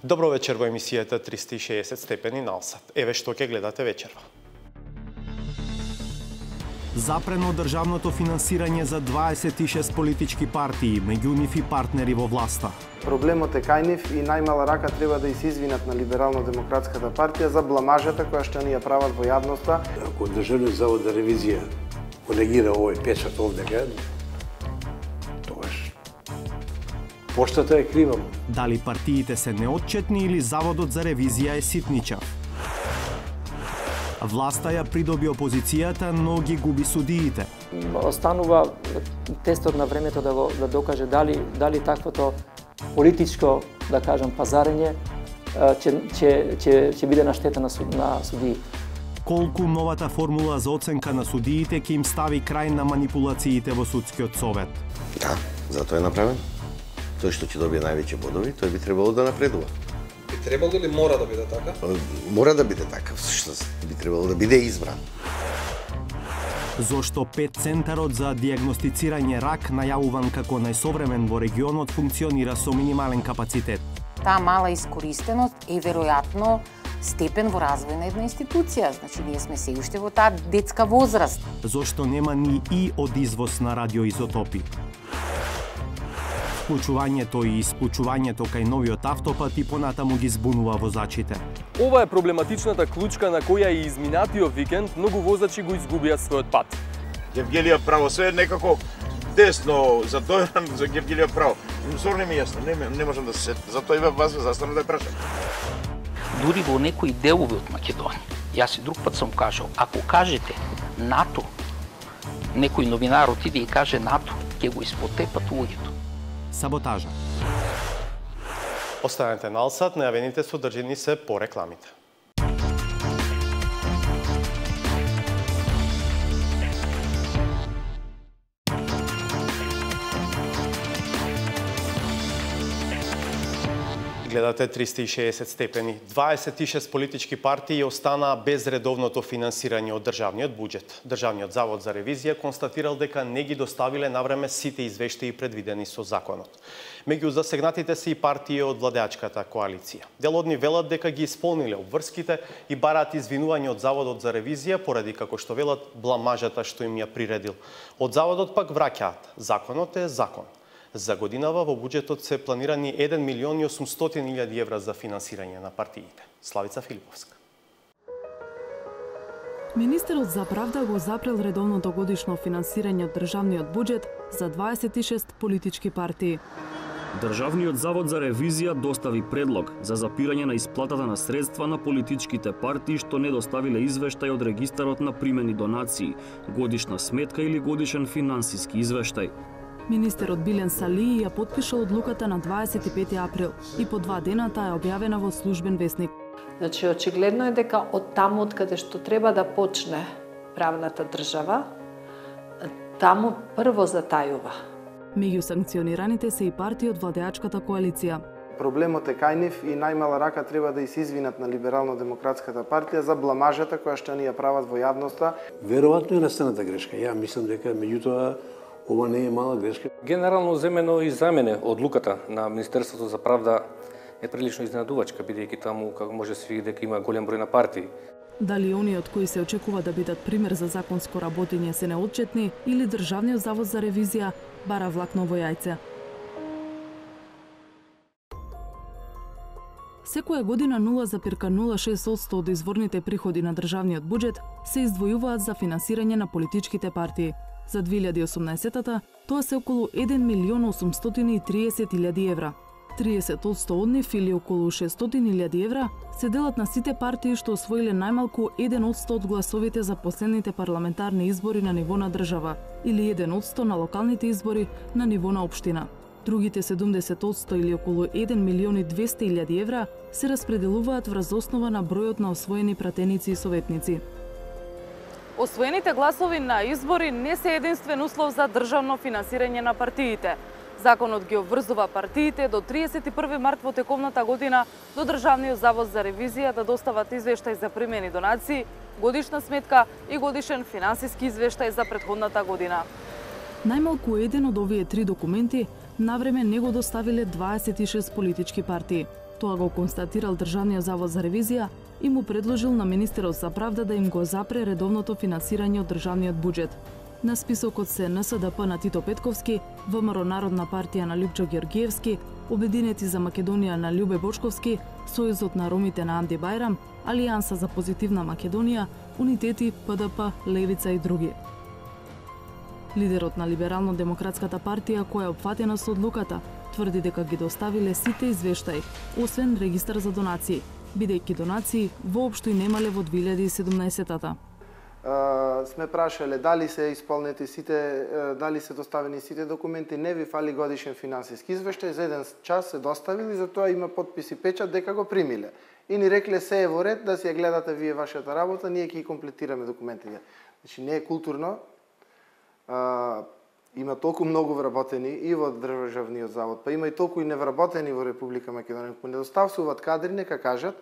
Добро вечер во емисијата 360 степени налсат. Еве што ќе гледате вечерва. Запрено државното финансирање за 26 политички партии, меѓу нив и партнери во власта. Проблемот е кај нив и најмала рака треба да се извинат на Либерално-демократската партија за бламажата која што ни ја прават во јавноста. Ако Државниот завод за ревизија понегира овој печат овдека, тогаш поштата е крива. Дали партиите се неотчетни или Заводот за ревизија е ситничав? Власта ја придоби опозицијата, но ги губи судиите. Останува тестот на времето да докаже дали таквото политичко, да кажам, пазарење ќе биде на штета на судиите. Колку новата формула за оценка на судиите ќе им стави крај на манипулациите во судскиот совет? Да, затоа е направен. Тој што ќе добие највеќе бодови, тој би требало да напредува. Би требало или мора да биде така? Мора да биде така, всушност би требало да биде избран. Зошто ПЕТ центарот за дијагностицирање рак, најавуван како најсовремен во регионот, функционира со минимален капацитет? Таа мала искористеност е веројатно степен во развој на една институција. Значи, ние сме се уште во таа детска возраст. Зошто нема ни и од извоз на радиоизотопи? Вклучувањето и исклучувањето кај новиот автопат и понатаму ги збунува возачите. Ова е проблематичната клучка на која и изминатиот викенд многу возачи го изгубија својот пат. Гевгелијев право, се некако десно задојран за Гевгелијев право. Зорно ми јасно, не можам да се сетам. Затоа и вас застанав да ја прашам. Дури во некои делови од Македонија, јас и друг пат сум кажал, ако кажете НАТО, некој новинар отиде и каже НАТО, ќе го испотепат луѓето. Саботажа. Останете налсат, најавените содржини се по рекламите. Гледате 360 степени. 26 политички партии останаа без редовното финансирање од државниот буџет. Државниот завод за ревизија констатирал дека не ги доставиле навреме сите извештаи предвидени со законот. Меѓу засегнатите се и партии од владеачката коалиција. Дел од нив велат дека ги исполниле обврските и бараат извинување од Заводот за ревизија поради, како што велат, бламажата што им ја приредил. Од Заводот пак враќаат: законот е закон. За годинава во буџетот се планирани 1.800.000 евра за финансирање на партиите. Славица Филиповска. Министерот за правда го запрел редовното годишно финансирање од државниот буџет за 26 политички партии. Државниот завод за ревизија достави предлог за запирање на исплатата на средства на политичките партии што не доставиле извештај од регистарот на примени донации, годишна сметка или годишен финансиски извештај. Министерот Билен Салии ја потпиша одлуката на 25 април и по 2 дена таа е објавена во службен весник. Значи, очигледно е дека од таму од каде што треба да почне правната држава, таму прво затајува. Меѓу санкционираните се и партии од владеачката коалиција. Проблемот е кај нив и најмала рака треба да се извинат на Либерално-демократската партија за бламажата која што ни ја прават во јавноста. Веројатно е настаната грешка. Ја мислам дека меѓутоа ова не е мала грешка. Генерално земено и за мене одлуката на Министерството за правда е прилично изненадувачка, бидејќи таму како може се види дека има голем број на партии. Дали оние од кои се очекува да бидат пример за законско работење се неотчетни или Државниот завод за ревизија бара влакно во јајце? Секоја година 0,06% од изворните приходи на државниот буџет се издвојуваат за финансирање на политичките партии. За 2018-та тоа се околу 1.830.000 евра. 30% од нив, или околу 600.000 евра, се делат на сите партии што освоиле најмалку 1% од гласовите за последните парламентарни избори на ниво на држава, или 1% на локалните избори на ниво на општина. Другите 70% или околу 1.200.000 евра се распределуваат врз основа на бројот на освоени пратеници и советници. Освоените гласови на избори не се единствен услов за државно финансирање на партиите. Законот ги обврзува партиите до 31 март во тековната година до Државниот завод за ревизија да достават извештај за примени донации, годишна сметка и годишен финансиски извештај за претходната година. Најмалку еден од овие три документи навреме не го доставиле 26 политички партии. Тоа го констатирал Државниот завод за ревизија и му предложил на министерот за правда да им го запре редовното финансирање од државниот буџет. На списокот се НСДП на Тито Петковски, ВМРО Народна партија на Лјупчо Георгиевски, Обединети за Македонија на Љубе Бочковски, Сојузот на ромите на Амди Бајрам, Алијанса за позитивна Македонија, Унитети, ПДП, Левица и други. Лидерот на Либерално-демократската партија, која е опфатена со одлуката, тврди дека ги доставиле сите извештаи, освен регистар за донации, бидејќи донации воопшто и немале во 2017-та. Сме прашале дали се исполнети сите, дали се доставени сите документи, не ви фали годишен финансиски извештај, за еден час се доставили, затоа има подпис и печат дека го примиле. И ни рекле се е во ред да си ја гледате вие вашата работа, ние ќе комплетираме документите. Значи не е културно. Има толку многу вработени и во Државниот завод, па има и толку и невработени во Република Македонија. Ако недоставуваат кадри, нека кажат,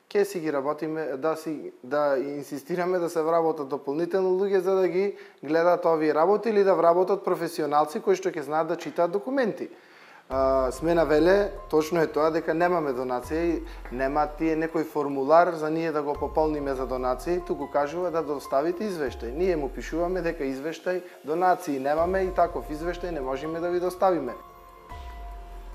ќе си ги работиме, да инсистираме да се вработат дополнително луѓе за да ги гледаат овие работи или да вработат професионалци кои што ќе знаат да читаат документи. Сме навеле, точно е тоа, дека немаме донација, нема тие некој формулар за ние да го пополниме за донација, туку кажува да доставите извештај. Ние му пишуваме дека извештај, донации немаме и таков извештај не можеме да ви доставиме.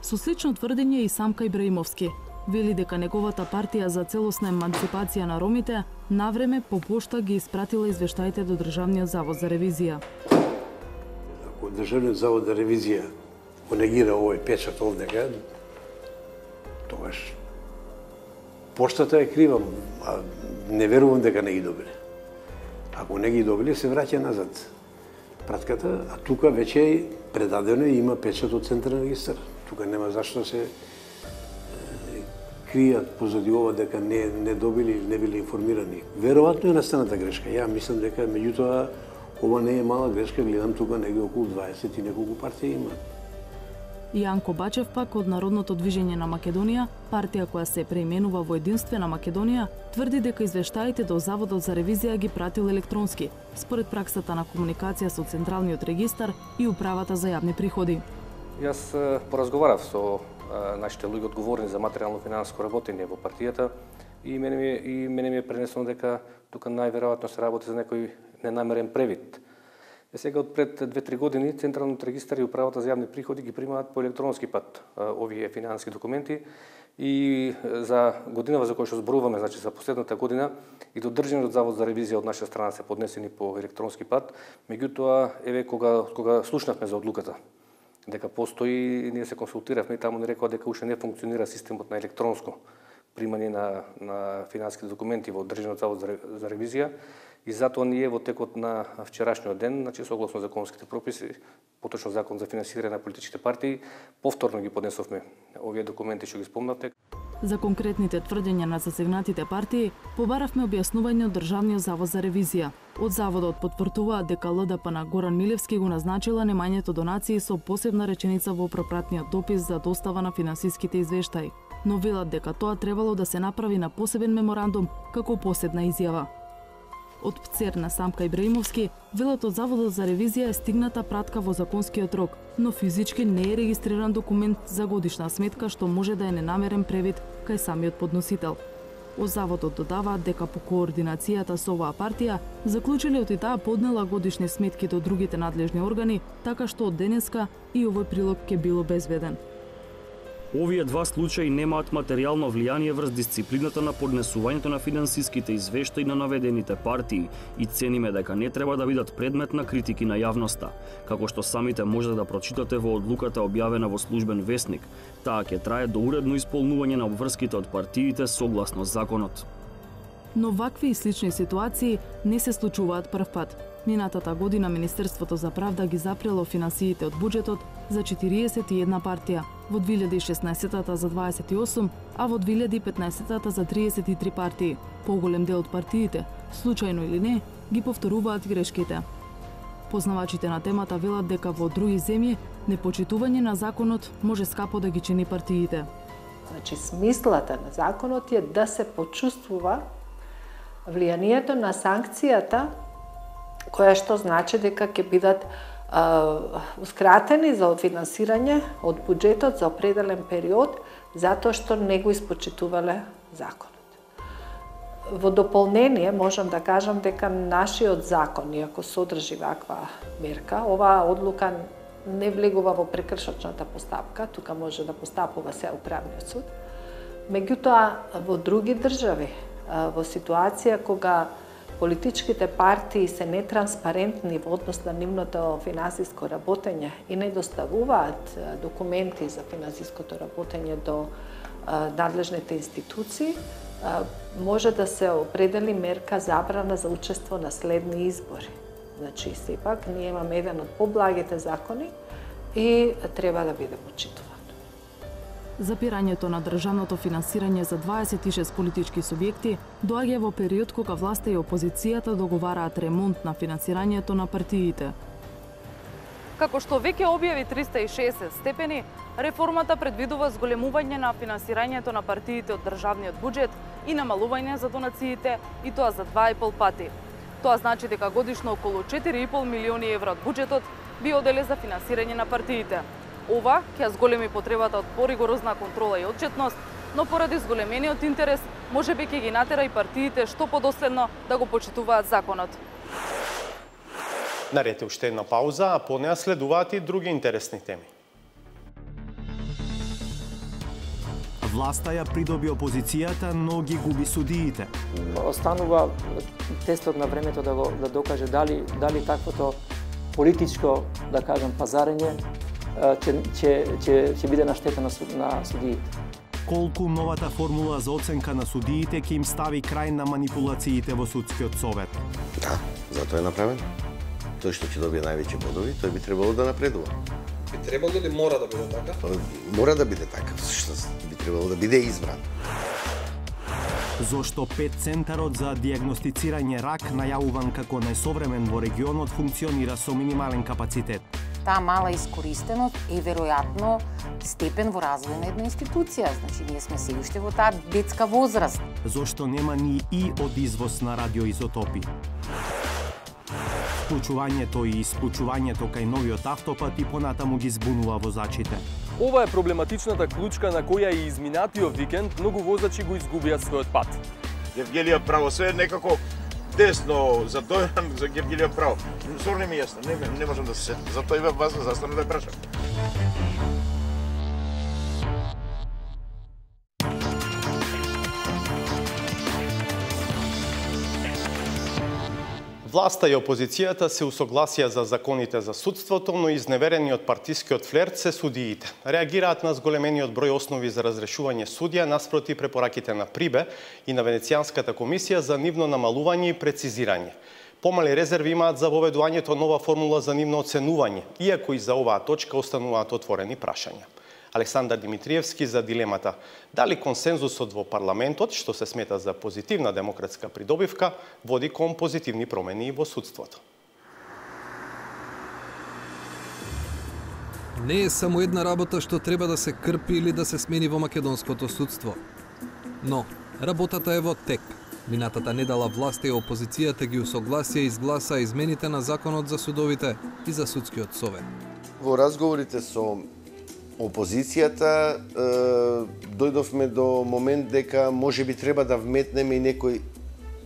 Со слично тврдење и Самка Ибраимовски вели дека неговата партија за целосна еманципација на ромите навреме по пошта ги испратила извештаите до Државниот завод за ревизија. Ако Државниот завод за ревизија го негира овој печат овдека, тогаш поштата е крива, а не верувам дека не ги добиле. Ако не ги добиле, се враќа назад пратката, а тука веќе е предадено и има печат од Централен регистар. Тука нема зашто се кријат позади ова дека не добили или не биле информирани. Веројатно е настаната грешка. Ја мислам дека меѓутоа ова не е мала грешка, гледам тука негде околу 20 и неколку партии има. Јанко Бачев пак од Народното движење на Македонија, партија која се преименува во Единствена Македонија, тврди дека извештаите до Заводот за ревизија ги пратил електронски, според праксата на комуникација со Централниот регистар и Управата за јавни приходи. Јас поразговарав со нашите луѓе одговорни за материјално-финансиско работење во партијата и мене ми е пренесено дека тука најверојатно се работи за некој ненамерен превид. Сега од пред 2-3 години Централниот регистар и Управата за јавни приходи ги примаат по електронски пат овие финансиски документи и за годинава за која што зборуваме, значи за последната година и до Државниот завод за ревизија од наша страна се поднесени по електронски пат, меѓутоа еве кога слушнавме за одлуката дека постои, ние се консултиравме и таму ни рекоа дека уште не функционира системот на електронско примање на финансиски документи во Државниот завод за ревизија. И затоа ние во текот на вчерашниот ден, значи согласно законските прописи, поточно закон за финансирање на политичките партии, повторно ги поднесовме овие документи што ги спомнавте. За конкретните тврдења на засегнатите партии побаравме објаснување од Државниот завод за ревизија. Од заводот потврдуваат дека ЛДП на Горан Милевски го назначила немањето донации со посебна реченица во пропратниот допис за достава на финансиските извештаи, но велат дека тоа требало да се направи на посебен меморандум како посебна изјава. Од ПЦЕР на Самка Ибраимовски велат од Заводот за ревизија е стигната пратка во законскиот рок, но физички не е регистриран документ за годишна сметка што може да е ненамерен превид кај самиот подносител. Од Заводот додаваат дека по координацијата со оваа партија заклучиле од и таа поднела годишни сметки до другите надлежни органи, така што од денеска и овој прилог ќе бил обезбеден. Овие два случаи немаат материјално влијание врз дисциплината на поднесувањето на финансиските извештаи на наведените партии и цениме дека не треба да бидат предмет на критики на јавноста, како што самите можете да прочитате во одлуката објавена во Службен весник. Таа ќе трае до уредно исполнување на обврските од партиите согласно законот. Но вакви и слични ситуации не се случуваат прв пат. Минатата година Министерството за правда ги запрело финансиите од буџетот за 41 партија, во 2016-та за 28, а во 2015-та за 33 партии. Поголем дел од партиите, случајно или не, ги повторуваат грешките. Познавачите на темата велат дека во други земји непочитување на законот може скапо да ги чини партиите. Значи, смислата на законот е да се почувствува влијанието на санкцијата, која што значи дека ќе бидат Ускратени за финансирање од буџетот за определен период затоа што не го испочитувале законот. Во дополнение можам да кажам дека нашиот закон, иако содржи ваква мерка, оваа одлука не влегува во прекршочната постапка, тука може да постапува се управниот суд. Меѓутоа, во други држави, во ситуација кога политичките партии се нетранспарентни во однос на нивното финансиско работење и не доставуваат документи за финансиското работење до надлежните институции, може да се определи мерка забрана за учество на следни избори. Значи, сепак, ние имаме еден од поблагите закони и треба да биде почитуван. Запирањето на државното финансирање за 26 политички субјекти доаѓа во период кога власта и опозицијата договараат ремонт на финансирањето на партиите. Како што веќе објави 360 степени, реформата предвидува зголемување на финансирањето на партиите од државниот буџет и намалување за донациите, и тоа за 2,5 пати. Тоа значи дека годишно околу 4,5 милиони евра од буџетот би оделе за финансирање на партиите. Ова ќе зголеми потребата од поригорозна контрола и отчетност, но поради зголемениот интерес, можеби ќе ги натера и партиите што подоследно да го почитуваат законот. Наред е уште една пауза, а по неа следуваат и други интересни теми. Власта ја придоби опозицијата, но ги губи судиите. Останува тестот на времето да докаже дали таквото политичко, да кажам, пазарење ќе биде на штета на судиите. Колку новата формула за оценка на судиите ќе им стави крај на манипулациите во судскиот совет? Да, затоа е направен. Тој што ќе добие највеќе бодови, тој би требало да напредува. Би требало или мора да биде така? Мора да биде така, всушност би требало да биде избран. Зошто 5 центарот за дијагностицирање рак, најавуван како најсовремен во регионот, функционира со минимален капацитет? Таа мала искористеност е веројатно степен во развој на една институција. Значи, ние сме се уште во таа детска возраст. Зошто нема ни и од извоз на радиоизотопи? Вклучувањето и исклучувањето кај новиот автопат и понатаму ги збунува возачите. Ова е проблематичната клучка на која и изминатиот викенд многу возачи го изгубија својот пат. Гевгелијев право, се некако десно задојан за Гевгелијев право. Сорно ми јасно, не можам да се сетам. Затоа и вас застанам да ја прашам. Власта и опозицијата се усогласија за законите за судството, но изневерениот партискиот флерт се судиите. Реагираат на зголемениот број основи за разрешување судија наспроти препораките на Прибе и на Венецијанската комисија за нивно намалување и прецизирање. Помали резерви имаат за воведувањето нова формула за нивно оценување, иако и за оваа точка остануваат отворени прашања. Александар Димитриевски за дилемата дали консензусот во парламентот, што се смета за позитивна демократска придобивка, води кон позитивни промени во судството. Не е само една работа што треба да се крпи или да се смени во македонското судство. Но, работата е во тек. Минатата недела власта и опозицијата ги усогласија и изгласа измените на законот за судовите и за судскиот совет. Во разговорите со опозицијата дојдовме до момент дека можеби треба да вметнеме и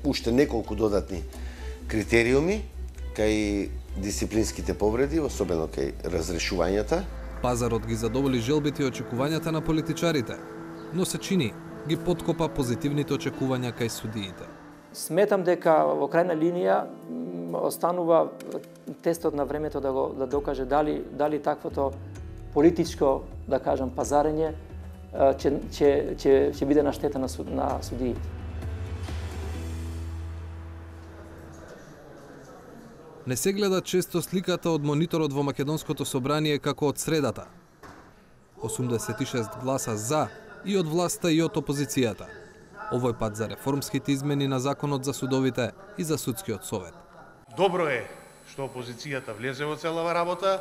уште неколку додатни критериуми кај дисциплинските повреди, особено кај разрешувањата. Пазарот ги задоволи желбите и очекувањата на политичарите, но се чини ги поткопа позитивните очекувања кај судиите. Сметам дека во крајна линија останува тестот на времето да докаже дали таквото политичко, да кажам, пазарење ќе биде на штета на судиите. Не се гледа често сликата од мониторот во Македонското собрание како од средата. 86 гласа за и од власта и од опозицијата. Овој пат за реформските измени на законот за судовите и за судскиот совет. Добро е што опозицијата влезе во целава работа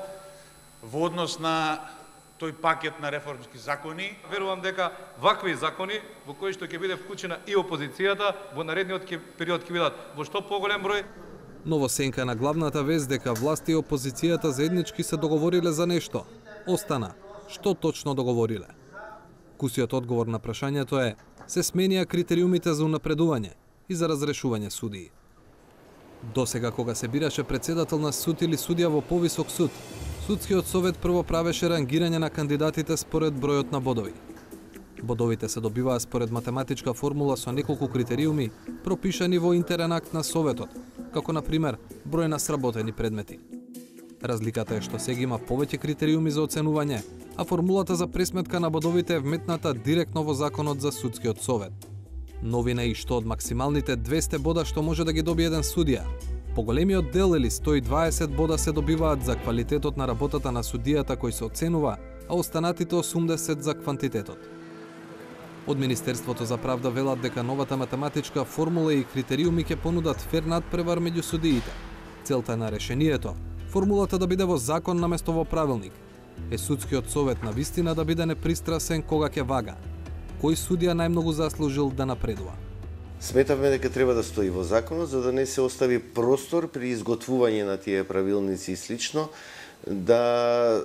во однос на тој пакет на реформски закони. Верувам дека вакви закони во кои што ќе биде вклучена и опозицијата во наредниот период ќе бидат во што поголем број. Но во сенка на главната вест дека власти и опозицијата заеднички се договориле за нешто, остана. Што точно договориле? Кусиот одговор на прашањето е: се сменија критериумите за унапредување и за разрешување судии. Досега кога се бираше председател на суд или судија во повисок суд, судскиот совет прво правеше рангирање на кандидатите според бројот на бодови. Бодовите се добиваа според математичка формула со неколку критериуми пропишани во интерен акт на советот, како на пример број на сработени предмети. Разликата е што сега има повеќе критериуми за оценување, а формулата за пресметка на бодовите е вметната директно во законот за судскиот совет. Новина е и што од максималните 200 бода што може да ги добие еден судија, поголемиот дел или 120 бода се добиваат за квалитетот на работата на судијата кој се оценува, а останатите 80 за квантитетот. Од Министерството за правда велат дека новата математичка формула и критериуми ќе понудат фер надпревар меѓу судиите. Целта на решението, формулата да биде во закон наместо во правилник, е судскиот совет на вистина да биде непристрасен кога ќе вага кој судија најмногу заслужил да напредува. Сметавме дека треба да стои во законот за да не се остави простор при изготвување на тие правилници и слично, да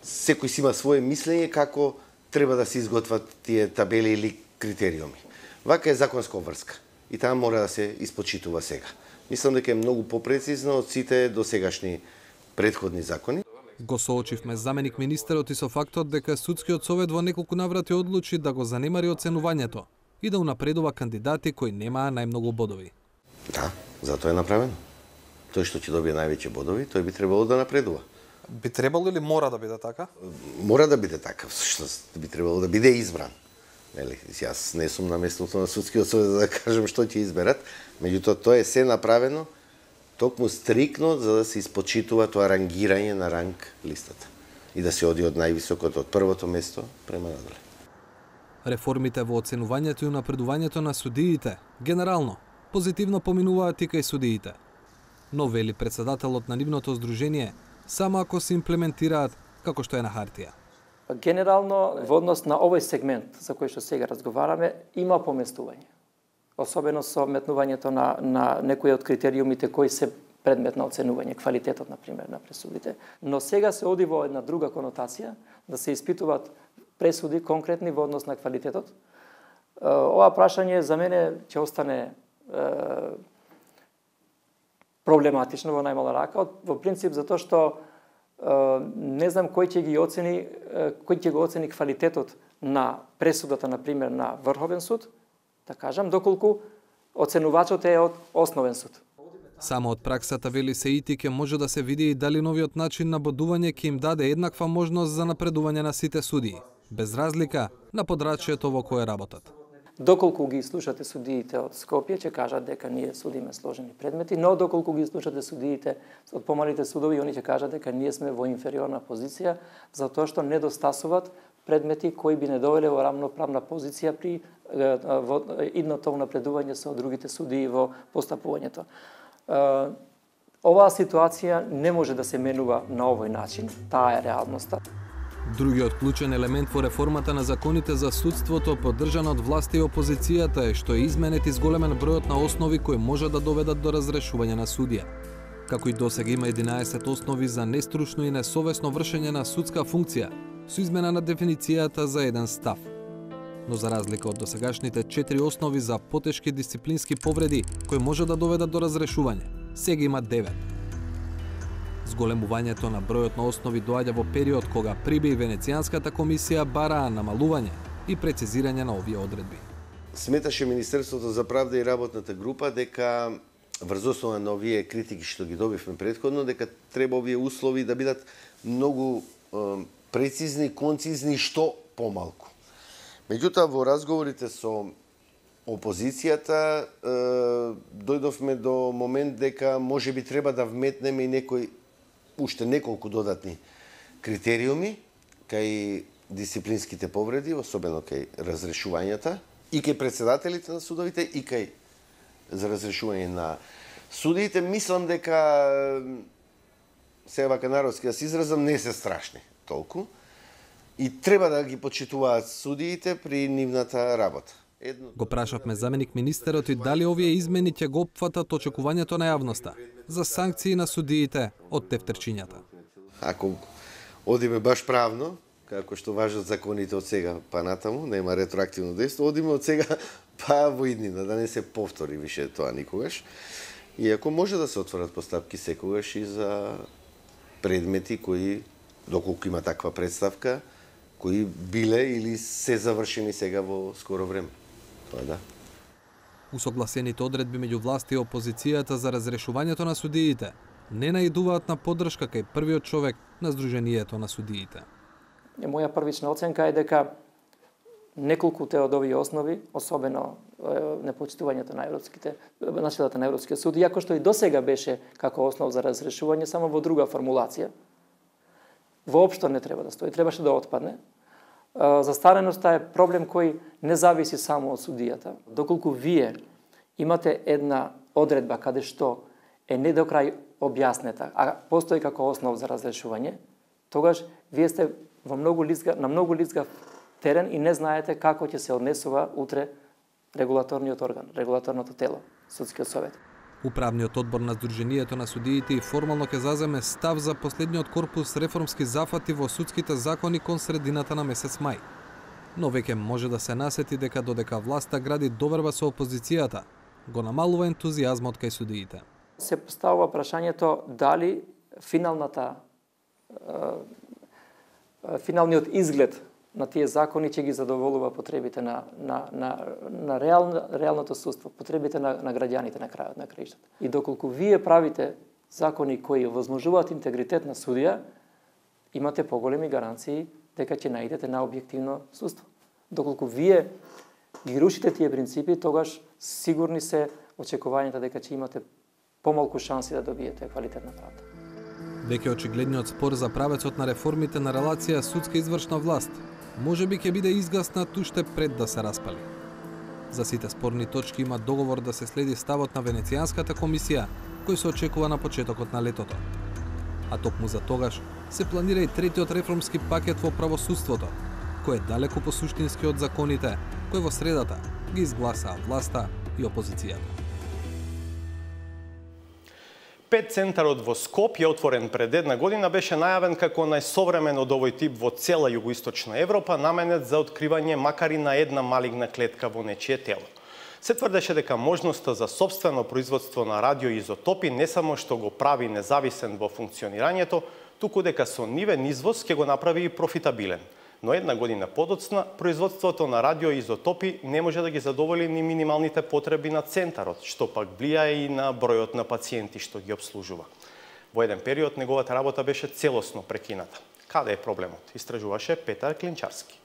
секој си има свое мислење како треба да се изготват тие табели или критериуми. Вака е законска обврска и таа мора да се испочитува сега. Мислам дека е многу попрецизно од сите досегашни претходни закони. Го соочивме заменик министерот и со фактот дека судскиот совет во неколку наврати одлучи да го занемари оценувањето и да унапредува кандидати кои немаа најмногу бодови. Да, затоа е направено. Тој што ќе добие највеќе бодови, тој би требало да напредува. Би требало или мора да биде така? Мора да биде така, всушност би требало да биде избран. Нели, јас не сум на местото на судскиот совет за да кажам што ќе изберат, меѓутоа тоа е се направено токму стрикно за да се испочитува тоа рангирање на ранг листата и да се оди од највисокото, од првото место према надоле. Реформите во оценувањето и напредувањето на судиите генерално позитивно поминуваат и кај судиите. Но вели председателот на нивното здружение, само ако се имплементираат како што е на хартија. Генерално, во однос на овој сегмент за кој што сега разговараме, има поместување. Особено со метнувањето на некои од критериумите кои се предмет на оценување, квалитетот, например, на пресудите. Но сега се оди во една друга конотација, да се испитуваат пресуди конкретни во однос на квалитетот. Ова прашање за мене ќе остане проблематично во најмала рака, во принцип затоа што не знам кој ќе го оцени квалитетот на пресудата, например, на Врховен суд, да кажам, доколку оценувачот е од Основен суд. Само од праксата, вели Сеити, ќе може да се види и дали новиот начин на бодување ќе им даде еднаква можност за напредување на сите судии, без разлика на подрачјето во кое работат. Доколку ги слушате судиите од Скопје, ќе кажат дека ние судиме сложени предмети, но доколку ги слушате судиите од помалите судови, они ќе кажат дека ние сме во инфериорна позиција, затоа што недостасуваат предмети кои би не довеле во рамноправна позиција при идното напредување со другите судии во постапувањето. Оваа ситуација не може да се менува на овој начин, таа е реалноста. Другиот клучен елемент во реформата на законите за судството, поддржан од власта и опозицијата, е што е изменет и зголемен бројот на основи кои може да доведат до разрешување на судија. Како и досега има 11 основи за нестручно и несовесно вршење на судска функција, со измена на дефиницијата за еден став. Но за разлика од досегашните 4 основи за потешки дисциплински повреди кои може да доведат до разрешување, сега има 9. Зголемувањето на бројот на основи доаѓа во период кога Приби и Венецијанската комисија бараа намалување и прецизирање на овие одредби. Сметаше Министерството за правда и работната група дека врз основа на овие критики што ги добивме претходно, дека треба овие услови да бидат многу прецизни, концизни, што помалку. Меѓутоа, во разговорите со опозицијата дојдовме до момент дека можеби треба да вметнеме и уште неколку додатни критериуми кај дисциплинските повреди, особено кај разрешувањата, и кај председателите на судовите, и кај за разрешување на судиите. Мислам дека сега вака народски да се изразам, не се страшни толку и треба да ги почитуваат судиите при нивната работа. Го прашавме заменик министерот и дали овие измени ќе го опфатат очекувањето на јавноста за санкции на судиите од тефтерчињата. Ако одиме баш правно, како што важат законите од сега па натаму, нема ретроактивно дејство, одиме од сега па во иднина, да не се повтори више тоа никогаш. Иако може да се отворат постапки секогаш и за предмети кои, доколку има таква представка, кои биле или се завршени сега во скоро време. Тоа да. Усогласените одредби меѓу власт и опозицијата за разрешувањето на судиите не наидуваат на поддршка кај првиот човек на Сдруженијето на судиите. Моја првична оценка е дека неколку од овие основи, особено непочитувањето на начелата на Европскиот суд, иако што и досега беше како основ за разрешување, само во друга формулација, воопшто не треба да стои, требаше да отпадне. Застареноста е проблем кој не зависи само од судијата. Доколку вие имате една одредба каде што е не до крај објаснета, а постои како основ за разрешување, тогаш вие сте на многу лизгав терен и не знаете како ќе се однесува утре регулаторниот орган, регулаторното тело, судскиот совет. Управниот одбор на Сдруженијето на судиите и формално ќе заземе став за последниот корпус реформски зафати во судските закони кон средината на месец мај. Но веќе може да се насети дека додека власта гради доверба со опозицијата, го намалува ентузијазмот кај судиите. Се поставува прашањето дали финалниот изглед на тие закони ќе ги задоволува потребите на реалното судство, потребите на граѓаните на крајот на краиштата. И доколку вие правите закони кои возможуваат интегритет на судија, имате поголеми гаранции дека ќе наидете на објективно судство. Доколку вие ги рушите тие принципи, тогаш сигурни се очекувањата дека ќе имате помалку шанси да добиете квалитетна правда. Веќе очигледниот спор за правецот на реформите на релација судска извршна власт можеби ќе биде изгаснат уште пред да се распали. За сите спорни точки има договор да се следи ставот на Венецијанската комисија, кој се очекува на почетокот на летото. А токму за тогаш се планира и третиот реформски пакет во правосудството, кој е далеку посуштински од законите, кој во средата ги изгласаа власта и опозицијата. 5 центарот во Скопје, отворен пред една година, беше најавен како најсовремен од овој тип во цела југоисточна Европа, наменет за откривање макар и на една малигна клетка во нечие тело. Се тврдеше дека можноста за сопствено производство на радиоизотопи не само што го прави независен во функционирањето, туку дека со нивен извоз ќе го направи и профитабилен. Но една година подоцна, производството на радиоизотопи не може да ги задоволи ни минималните потреби на центарот, што пак влијае и на бројот на пациенти што ги обслужува. Во еден период неговата работа беше целосно прекината. Каде е проблемот? Истражуваше Петар Клинчарски.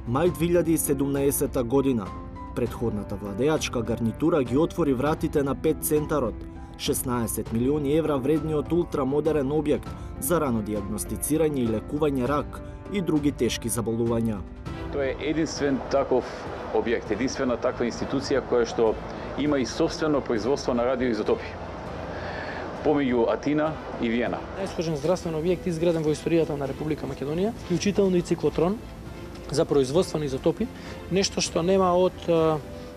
Мај 2017 година, предходната владеачка гарнитура ги отвори вратите на 5 центарот, 16 милиони евра вредниот ултрамодерен објект за рано диагностицирање и лекување рак и други тешки заболувања. Тоа е единствен таков објект, единствена таква институција која што има и собствено производство на радиоизотопи помеѓу Атина и Виена. Најсложен здравствен објект изграден во историјата на Република Македонија, вклучително и циклотрон за производство на изотопи, нешто што нема од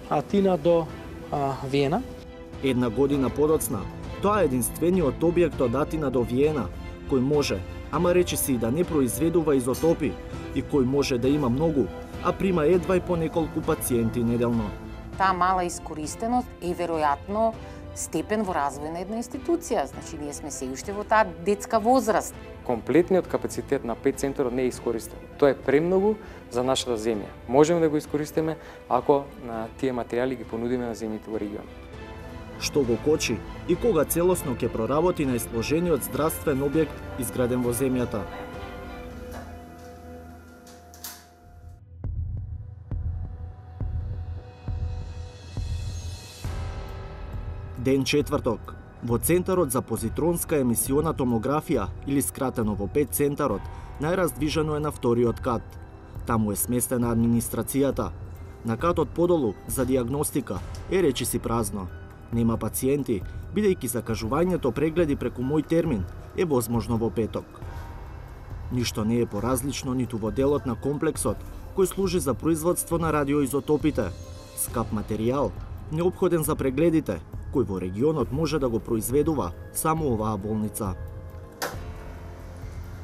Атина до Виена. Една година подоцна, тоа е единствениот објект од Атина до Виена, кој може, ама речи си и да не произведува изотопи, и кој може да има многу, а прима едва и по неколку пациенти неделно. Таа мала искористеност е веројатно степен во развој на една институција. Значи, ние сме се уште во таа детска возраст. Комплетниот капацитет на 5 центарот не е искористен. Тоа е премногу за нашата земја. Можеме да го искористиме ако на тие материјали ги понудиме на земјите во регионот. Што го кочи и кога целосно ќе проработи најсложениот здравствен објект изграден во земјата. Ден четврток, во Центарот за позитронска емисиона томографија, или скратено во 5 центарот, најраздвижено е на вториот кат. Таму е сместена администрацијата. На катот подолу, за диагностика, е речиси празно. Нема пациенти, бидејќи закажувањето прегледи преку мој термин е возможно во петок. Ништо не е поразлично ниту во делот на комплексот, кој служи за производство на радиоизотопите. Скап материјал, неопходен за прегледите, кој во регионот може да го произведува само оваа болница.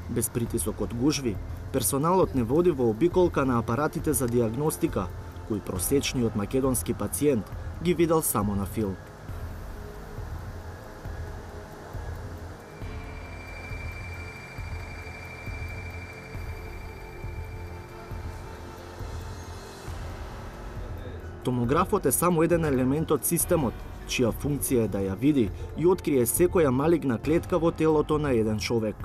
Без притисок од гужви, персоналот не води во обиколка на апаратите за диагностика, кој просечниот македонски пациент ги видел само на филм. Томографот е само еден елемент од системот, чија функција е да ја види и открие секоја малигна клетка во телото на еден човек.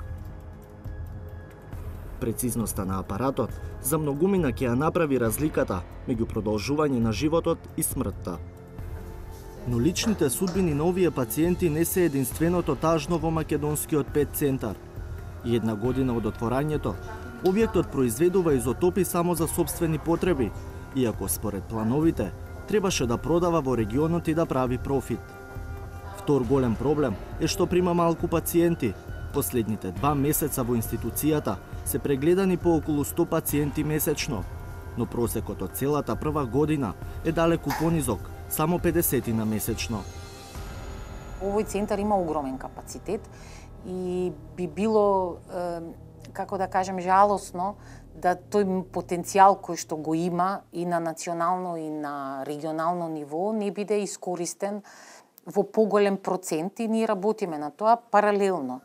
Прецизноста на апаратот за многумина ќе ја направи разликата меѓу продолжување на животот и смртта. Но личните судбини на овие пациенти не се единственото тажно во македонскиот ПЕТ центар. И една година од отворањето, објектот произведува изотопи само за сопствени потреби, иако според плановите требаше да продава во регионот и да прави профит. Втор голем проблем е што прима малку пациенти. Последните 2 месеца во институцијата се прегледани по околу 100 пациенти месечно, но просекот од целата прва година е далеку понизок, само 50 на месечно. Овој центар има огромен капацитет и би било, како да кажем, жалосно да тој потенцијал кој што го има и на национално и на регионално ниво не биде искористен во поголем процент и ние работиме на тоа паралелно.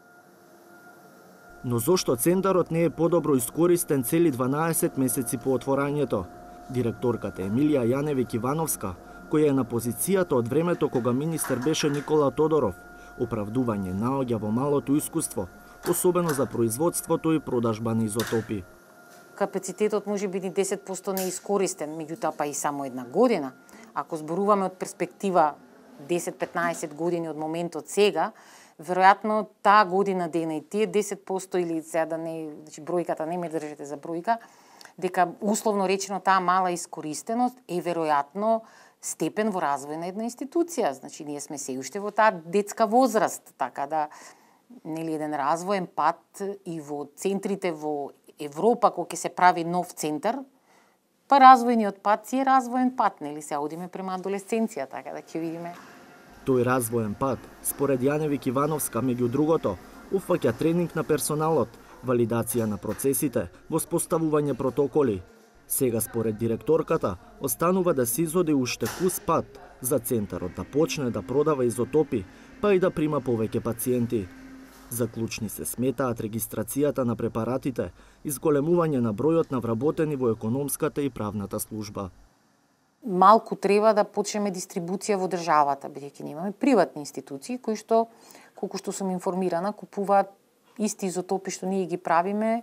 Но зошто центарот не е подобро искористен цели 12 месеци по отворањето? Директорката Емилија Јаневик-Ивановска, која е на позицијата од времето кога министер беше Никола Тодоров, оправдување наоѓа во малото искуство, особено за производството и продажба на изотопи. Капацитетот може би 10% не е искористен, меѓутоа па и само една година. Ако зборуваме од перспектива 10-15 години од моментот сега, веројатно таа година дена и тие 10% или сега да не, значи бројката не ме држите за бројка, дека условно речено таа мала искористеност е веројатно степен во развој на една институција. Значи ние сме се уште во таа детска возраст, така да нели еден развоен пат и во центрите во Европа кога ќе се прави нов центар, па развојниот пат си е развоен пат, нели се одиме према адолесценција, така да ќе видиме. Тој развоен пат, според Јаневик-Ивановска, меѓу другото, уфаќа тренинг на персоналот, валидација на процесите, воспоставување протоколи. Сега, според директорката, останува да се изоди уште кус пат за центарот да почне да продава изотопи, па и да прима повеќе пациенти. За клучни се сметаат регистрацијата на препаратите и зголемување на бројот на вработени во економската и правната служба. Малку треба да почнеме дистрибуција во државата, бидејќи немаме приватни институции кои што, колку што сум информирана, купуваат исти изотопи што ние ги правиме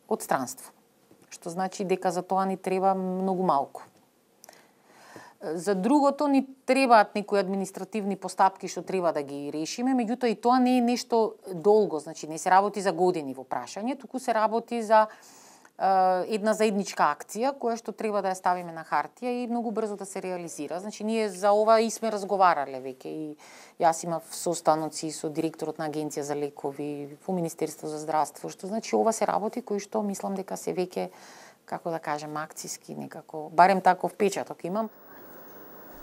од странство. Што значи дека за тоа ни треба многу малку. За другото ни требаат некои административни постапки што треба да ги решиме, меѓутоа и тоа не е нешто долго, значи не се работи за години во прашање, туку се работи за една заедничка акција која што треба да ја ставиме на хартија и многу брзо да се реализира. Значи ние за ова и сме разговарале веќе и јас имав состаноци со директорот на Агенција за лекови во Министерство за здравство, што значи ова се работи кои што мислам дека се веќе, како да кажем, акциски некако, барем таков печаток имам.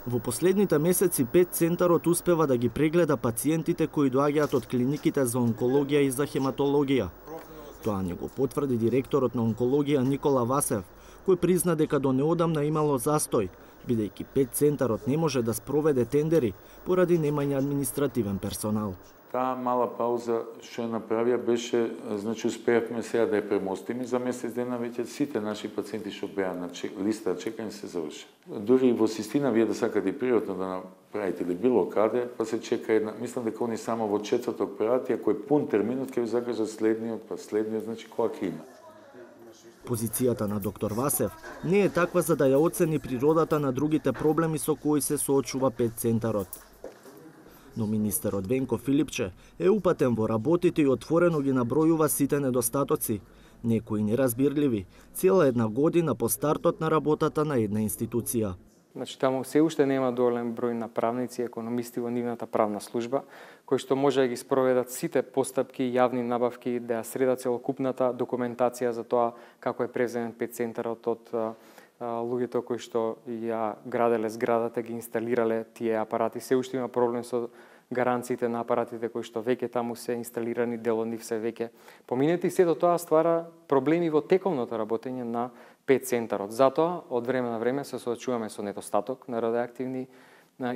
Во последните месеци ПЕТ центарот успева да ги прегледа пациентите кои доаѓаат од клиниките за онкологија и за хематологија. Тоа не го потврди директорот на онкологија Никола Васев, кој призна дека до неодамна имало застој, бидејќи ПЕТ центарот не може да спроведе тендери поради немање административен персонал. Таа мала пауза што ја направија беше, значи успеавме сега да ја премостиме, за месец дена веќе сите наши пациенти што беа на листа чекање се заврши. Дури и во Систина вие да сакате и приvatno да направите или било каде, па се чека една, мислам дека они само во четврток прати, ако е пун терминот ќе ви закажат следниот, па следниот, значи која ќе има. Позицијата на доктор Васев не е таква за да ја оцени природата на другите проблеми со кои се соочува ПЕТ центарот. Но министерот Венко Филипче е упатен во работите и отворено ги набројува сите недостатоци, некои неразбирливи, цела една година по стартот на работата на една институција. Значи таму се уште нема доволен број на правници и економисти во нивната правна служба, кои што може да ги спроведат сите постапки, јавни набавки, да ја средат целокупната документација за тоа како е превземен пет-центарот од луѓето кои што ја граделе зградата, ги инсталирале тие апарати. Се уште има проблем со гаранциите на апаратите кои што веќе таму се инсталирани, дел од нив се веќе поминети. Сето тоа ствара проблеми во тековното работење на пет-центарот. Затоа, од време на време се соочуваме со недостаток на радиоактивни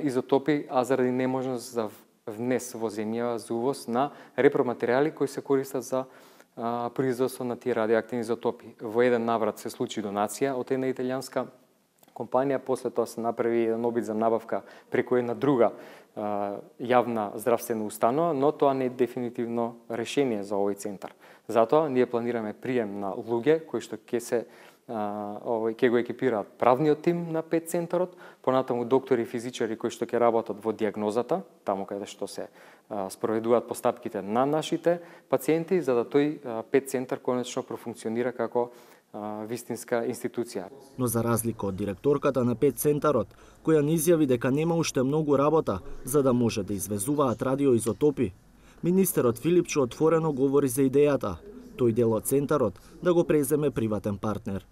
изотопи, а заради неможност за внес во земја за увоз на репроматеријали кои се користат за производство на тие радиоактивни изотопи. Во еден наврат се случи донација од една италијанска компанија, после тоа се направи еден обид за набавка преку една друга јавна здравствена установа, но тоа не е дефинитивно решение за овој центар. Затоа ние планираме прием на луѓе кои што ќе го екипираат правниот тим на пет-центарот, понатаму доктори и физичари кои што ќе работат во дијагнозата, таму каде што се спроведуваат постапките на нашите пациенти, за да тој пет-центар конечно профункционира како вистинска институција. Но за разлика од директорката на пет-центарот, која ни изјави дека нема уште многу работа за да може да извезуваат радиоизотопи, министерот Филипчо отворено говори за идејата тој дел од центарот да го преземе приватен партнер.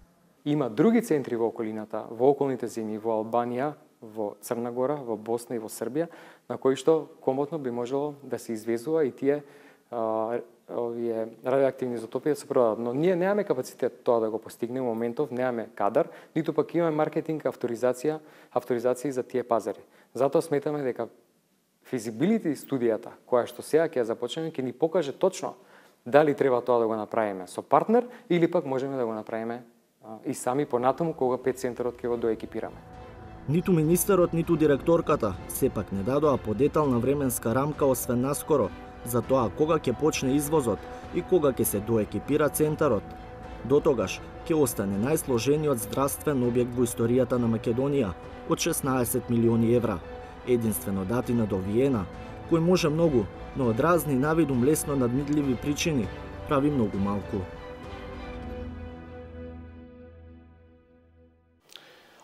Има други центри во околината, во околните земји, во Албанија, во Црна Гора, во Босна и во Србија, на кои што комотно би можело да се извезува и тие овие радиоактивни изотопи да се продадат. Но ние немаме капацитет тоа да го постигнеме моментов, немаме кадар, ниту пак имаме маркетинг, авторизација за тие пазари. Затоа сметаме дека физибилити студијата, која што сега ќе започнеме, ќе ни покаже точно дали треба тоа да го направиме со партнер или пак можеме да го направиме и сами понатаму кога пет-центарот ќе го доекипираме. Ниту министерот, ниту директорката сепак не дадоа подетална временска рамка освен наскоро за тоа кога ќе почне извозот и кога ќе се доекипира центарот. До тогаш ќе остане најсложениот здравствен објект во историјата на Македонија од 16 милиони евра. Единствено датина до Виена, кој може многу, но од разни навидум лесно надмидливи причини прави многу малку.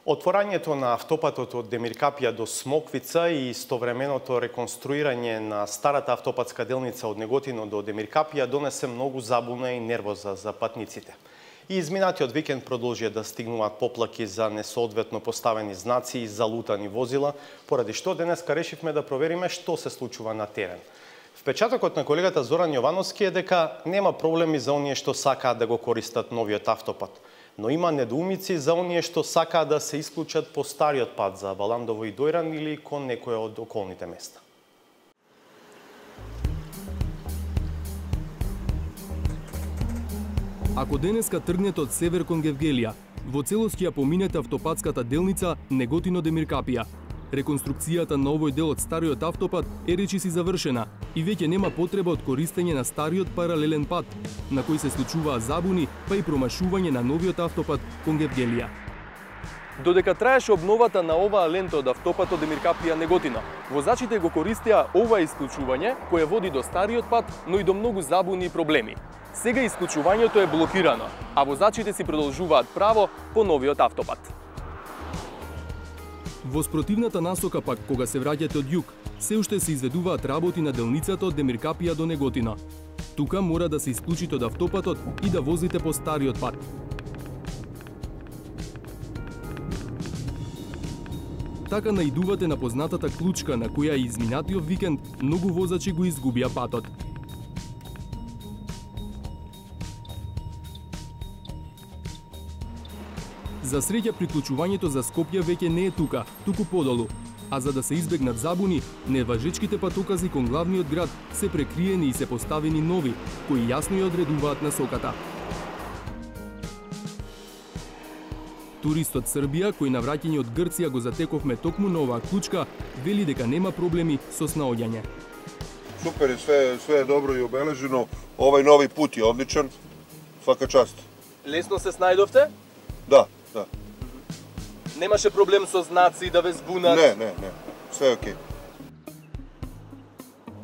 Отворањето на автопатот од Демиркапија до Смоквица и истовременото реконструирање на старата автопатска делница од Неготино до Демиркапија донесе многу забуна и нервоза за патниците. И изминатиот викенд продолжија да стигнуваат поплаки за несоодветно поставени знаци и залутани возила, поради што денеска решивме да провериме што се случува на терен. Впечатокот на колегата Зоран Јовановски е дека нема проблеми за оние што сакаат да го користат новиот автопат, но има недоумици за оние што сакаат да се исклучат по стариот пат за Баландово и Дојран или кон некоја од околните места. Ако денеска тргнете од север кон Гевгелија, во целост ја поминете автопатската делница Неготино-Демиркапија. Реконструкцијата на овој дел од стариот автопат е речиси завршена и веќе нема потреба од користење на стариот паралелен пат, на кој се случуваа забуни, па и промашување на новиот автопат кон Гевгелија. Додека траеше обновата на оваа лента од автопатот Демиркапија-Неготино, возачите го користеа ова исклучување кое води до стариот пат, но и до многу забуни и проблеми. Сега исклучувањето е блокирано, а возачите си продолжуваат право по новиот автопат. Во спротивната насока пак, кога се враќате од југ, се уште се изведуваат работи на делницата од Демиркапија до Неготино. Тука мора да се исклучите од автопатот и да возите по стариот пат. Така наидувате на познатата клучка на која и изминатиот викенд многу возачи го изгубија патот. За среќа приклучувањето за Скопје веќе не е тука, туку подолу. А за да се избегнат забуни, неважечките патокази кон главниот град се прекриени и се поставени нови, кои јасно ја одредуваат насоката. Турист од Србија, кој на враќање од Грција го затековме токму на оваа клучка, вели дека нема проблеми со снаоѓање. Супер е, све е добро и обележено. Овај нови пут е одличен. Свака част. Лесно се снајдовте? Да. Немаше проблем со знаци да ве збунат? Не. Све е окей.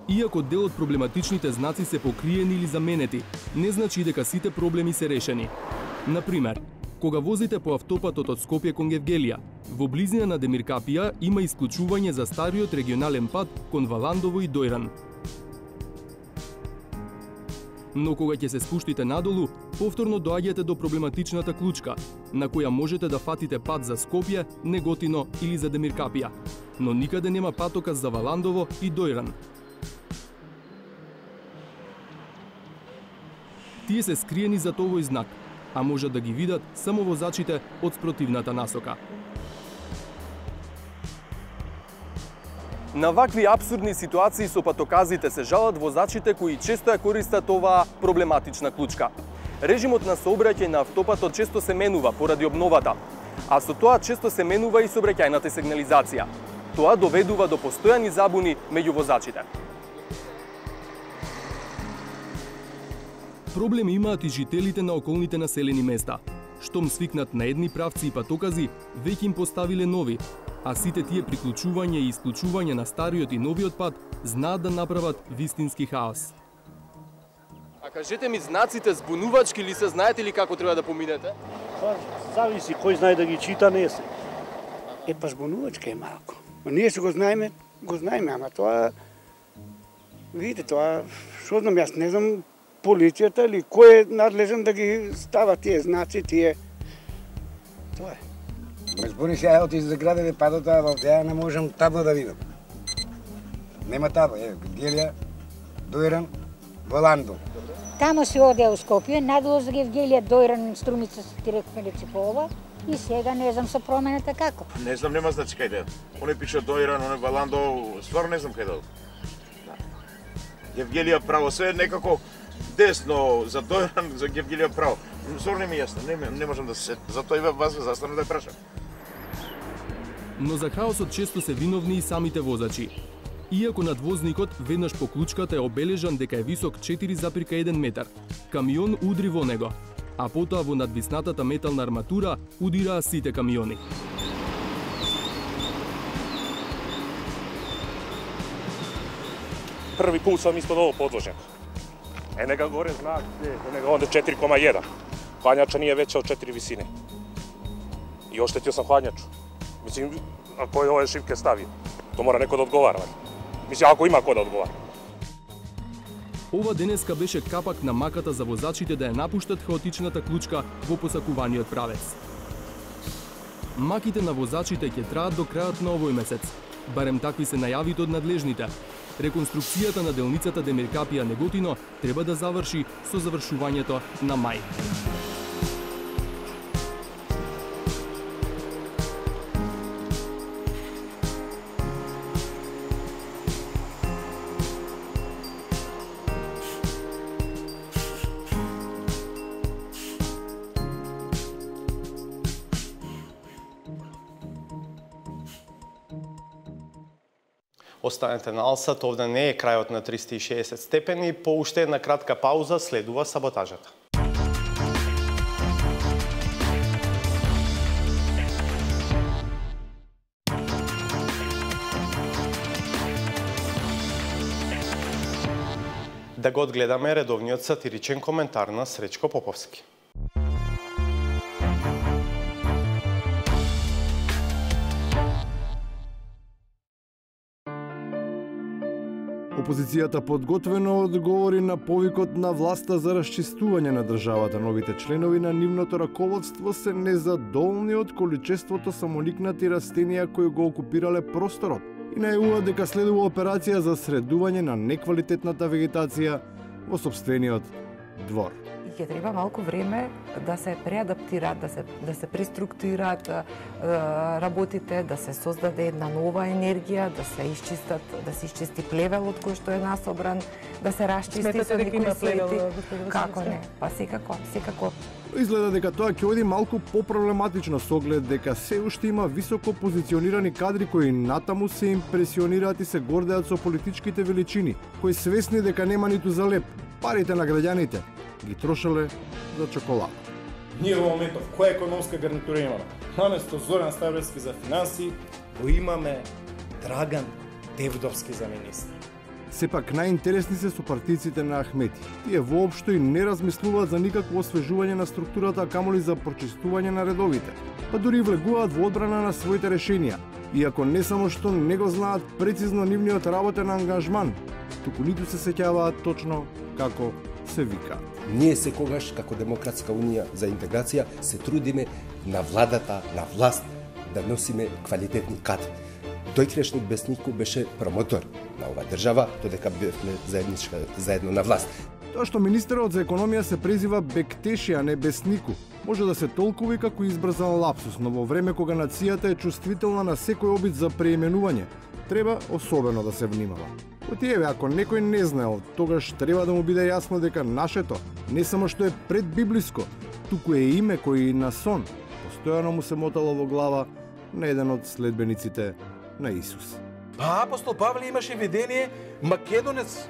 Иако дел од проблематичните знаци се покриени или заменети, не значи дека сите проблеми се решени. Например, Кога возите по автопатот од Скопје кон Гевгелија, во близина на Демиркапија има исклучување за стариот регионален пат кон Валандово и Дојран. Но кога ќе се спуштите надолу, повторно доаѓате до проблематичната клучка, на која можете да фатите пат за Скопје, Неготино или за Демиркапија, но никаде нема патоказ за Валандово и Дојран. Тие се скриени зад овој знак, а може да ги видат само возачите од спротивната насока. На вакви апсурдни ситуации со патоказите се жалат возачите кои често ја користат оваа проблематична клучка. Режимот на сообраќај на автопатот често се менува поради обновата, а со тоа често се менува и сообраќајната сигнализација. Тоа доведува до постојани забуни меѓу возачите. Проблем имаат и жителите на околните населени места. Штом свикнат на едни правци и патокази, веќе им поставиле нови, а сите тие приклучување и исклучување на стариот и новиот пат знаат да направат вистински хаос. А кажете ми, знаците збунувачки ли се, знаете ли како треба да поминете? Па, зависи, кој знае да ги чита, не се. Па збунувачка е малко. Ние се го знаеме, ама тоа... Видите, тоа, што знам, јас не знам полицијата или кој е надлежен да ги става тие знаци, тие... Тоа е. Ме збуни се, оти за градове падота, во ја не можам табла да видам. Нема табла, Гевгелија, Дојран, Валандо. Тамо се оде у Скопје, надолу за Гевгелија, Дојран, Струмица се директно Леципова и сега не знам со промената како. Не знам, нема значи кај да. Оне пише Дојран, оне Валандо, стварно не знам кај да. Гевгелија право, се некако десно за Дојран, за Гевгелија право. Стварно ми јасно, не можам да се сетам. Затоа и вас ве застанам да ја прашам. Но за хаосот често се виновни и самите возачи. Иако надвозникот веднаш по клучката е обележан дека е висок 4,1 метар, камион удри во него, а потоа во надвиснатата метална арматура удираа сите камиони. Први пут сам испод ово подложен. Нека горе знак, нека онде 4,1. Хладњача nije veća od 4 visine. I oštetio sam hladnjaču. Mislim, a ko je ove šipke stavio? To mora neko da odgovara. Mislim, ako ima ko da odgovara. Ова денеска беше капак на маката за возачите да ја напуштат хаотичната клучка во посакуваниот правец. Маките на возачите ќе траат до крајот на овој месец. Барем такви се најавите од надлежните. Реконструкцијата на делницата Демиркапија-Неготино треба да заврши со завршувањето на мај. Останете на Алсат, овде не е крајот на 360 степени, по уште една кратка пауза следува саботажата. Да го одгледаме редовниот сатиричен коментар на Сречко Поповски. Опозицијата подготвено одговори на повикот на власта за расчистување на државата. Новите членови на нивното раководство се незадоволни од количеството самоникнати растенија кои го окупирале просторот и најавуваат дека следува операција за средување на неквалитетната вегетација во сопствениот двор. Ќе треба малку време да се преадаптираат, да се преструктурираат работите, да се создаде една нова енергија, да се изчисти плевелот кој што е насобран, да се расчисти со некои следи. Како не? Па секако. Изгледа дека тоа ќе оди малку попроблематично со оглед дека се уште има високо позиционирани кадри кои натаму се импресионираат и се гордеат со политичките величини, кои свесни дека нема ниту за леп, парите на граѓаните ги трошеле за чоколада. Ние во моментов која економска гарнитура имаме? Наместо Зоран Ставлевски за финанси, го имаме Драган Девдовски за министр. Сепак најинтересни се сопартиците на Ахмети. Тие воопшто и не размислуваат за никакво освежување на структурата, камоли за прочистување на редовите, па дури влегуваат во одбрана на своите решенија, иако не само што не го знаат прецизно нивниот работен ангажман, туку ниту се сеќаваат точно како се викаат. Ние секогаш, како Демократска унија за интеграција, се трудиме на владата, на власт, да носиме квалитетни кадри. Тој Крешник Беснику беше промотор на оваа држава, додека бевме заедно на власт. Тоа што министерот за економија се презива Бектеши, а не Беснику, може да се толкува и како избрзан лапсус, но во време кога нацијата е чувствителна на секој обид за преименување, треба особено да се внимава. Отиеве, ако некој не знаел, тогаш треба да му биде јасно дека нашето не само што е предбиблиско, туку е име кој и на сон постојано му се мотало во глава на еден од следбениците на Исус. Па апостол Павле имаше видение Македонец.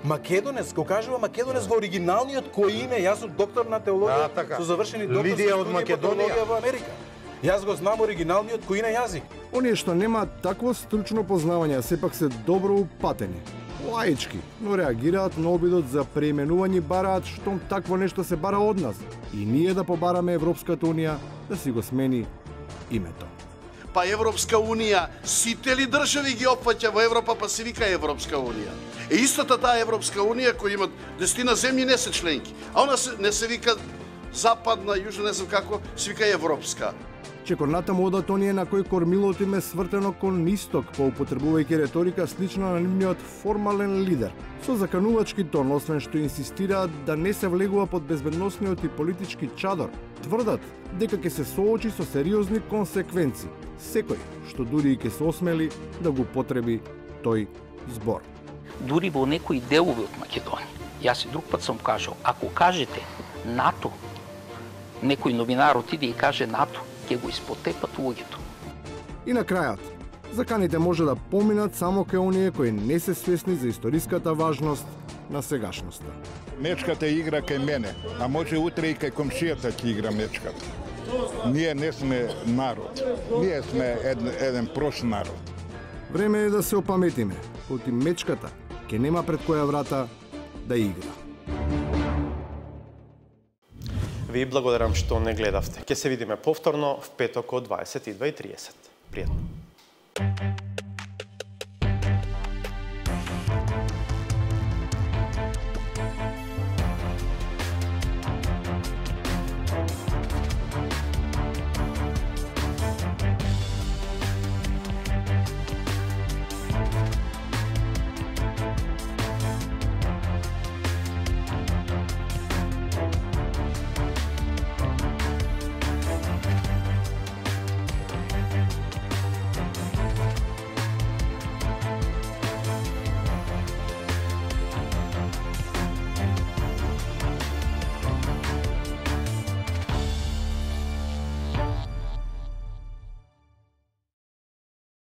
Македонец, го кажува Македонец во оригиналниот кој име, јас сум доктор на теологија, со завршени докторски студии по теологија во Америка. Јас го знам оригиналниот кој на јазик. Оние што немаат такво стручно познавање, сепак се добро упатени, лаички, но реагираат на обидот за преименување, бараат штом такво нешто се бара од нас и ние да побараме Европската унија да си го смени името. Па Европска унија, сите ли држави ги опфаќа во Европа, па се вика Европска унија. Е истата таа Европска унија која има 10 земји не се членки, а она не се вика западна, јужна, не знам како, се вика Европска. Чекор натаму одат оние на кои кормилото им е свртено кон исток, поупотребувајќи реторика слична на нивниот формален лидер, со заканувачки тон, освен што инсистираат да не се влегува под безбедносниот и политички чадор. Тврдат дека ќе се соочи со сериозни консеквенции секој што дури и ќе се осмели да го употреби тој збор. Дури во некои делови од Македонија, јас и друг пат сум кажал, ако кажете НАТО, некој новинар отиде и каже НАТО, ќе го испотепат луѓето. И на крајот, заканите може да поминат само кај оние кои не се свесни за историската важност на сегашноста. Мечката игра кај мене, а може утре и кај комшијата ќе игра мечката. Ние не сме народ, ние сме еден прост народ. Време е да се опаметиме, оти мечката ќе нема пред која врата да игра. Ви благодарам што не гледавте. Ќе се видиме повторно в петок од 22:30. Пријатно.